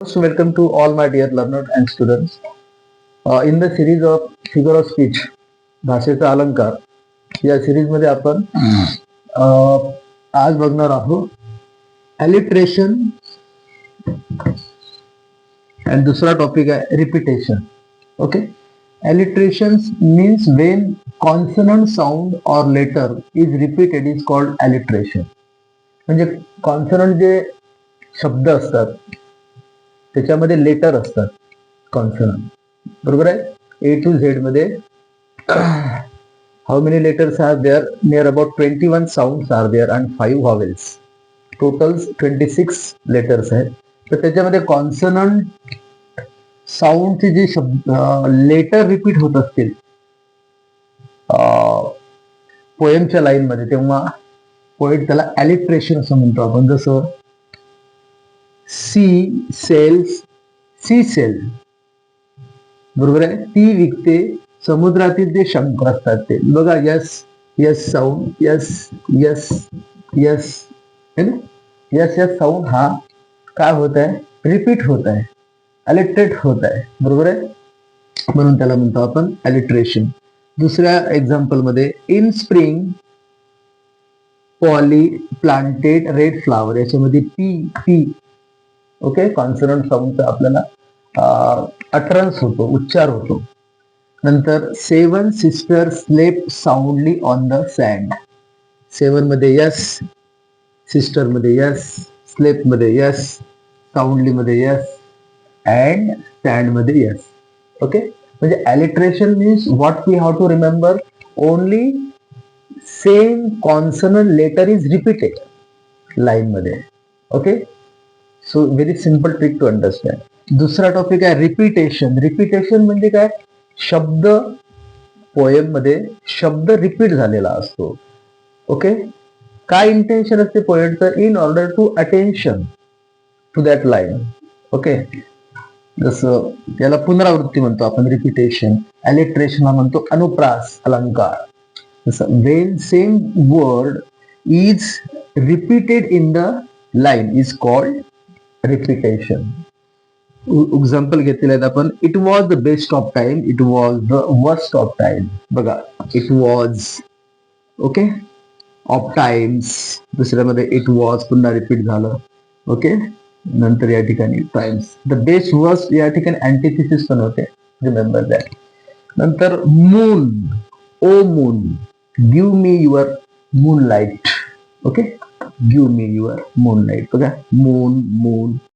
Most welcome to all my dear learners and students. In the series of figure of speech, भाषेचा अलंकार या series मध्ये आपण आज बघणार आहोत अलिट्रेशन आणि दुसरा टॉपिक आहे repetition. Okay, alliteration means when consonant sound or letter is repeated is called alliteration. म्हणजे कॉन्सनंट जे शब्द असतात त्याच्यामध्ये लेटर असतात कॉन्सनंट, बरोबर आहे. ए टू झेड मध्ये how many letters are there? Near about 21 sounds are there and 5 vowels. Total 26 letters आहेत. तर त्याच्यामध्ये कॉन्सनंट साऊंडचे जे शब्द लेटर रिपीट होत असतील पोएमच्या लाईन मध्ये, तेव्हा पोएट त्याला अलिट्रेशन असं म्हणतो आपण. जसं सी सेल्स, सी सेल, बरोबर आहे. ती विकते, समुद्रातील जे शंख असतात ते बघा. Yes yes sound, yes yes yes, है ना. यस यस साऊंड हा काय होत आहे? रिपीट होत आहे, अलिट्रेट होत आहे, बरोबर आहे. म्हणून त्याला म्हणतो आपण अलिट्रेशन. दुसऱ्या एक्झाम्पल मध्ये, in spring Polly planted red flower, याच्यामध्ये पी पी, ओके, कॉन्सनंट साऊंडचा आपल्याला अटरन्स होतो, उच्चार होतो. नंतर 7 sister slept soundly on the sand. 7 मध्ये यस, सिस्टर मध्ये यस, स्लेप मध्ये यस, साऊंडली मध्ये यस, अँड सँड मध्ये यस. ओके, म्हणजे alliteration means what we have to remember, only same consonant letter is repeated line मध्ये. Okay, so very simple trick to understand. दुसरा topic आहे repetition. Repetition म्हणजे काय? शब्द poem मध्ये शब्द रिपीट झालेला असतो. ओके, काय इंटेन्शन असते पोएटचं? In order to attention to that line. Okay, जसं याला पुनरावृत्ती म्हणतो आपण रिपीटेशन. अलिट्रेशनला म्हणतो अनुप्रास अलंकार. जसं when same word is repeated in the line is called repetition. Example घेतलेले आहेत आपण. It was the best of time, it was the worst of time. बघा, it was, okay, of times, दुसऱ्यामध्ये इट वॉज पुन्हा repeat झालं. Okay, नंतर या ठिकाणी टाइम्स. द बेस्ट वर्स्ट या ठिकाणी अँटिथिसिस पण होते, रिमेंबर दॅट. नंतर moon, o moon, give me your moonlight. Okay, give me your moonlight. बघा, मून मून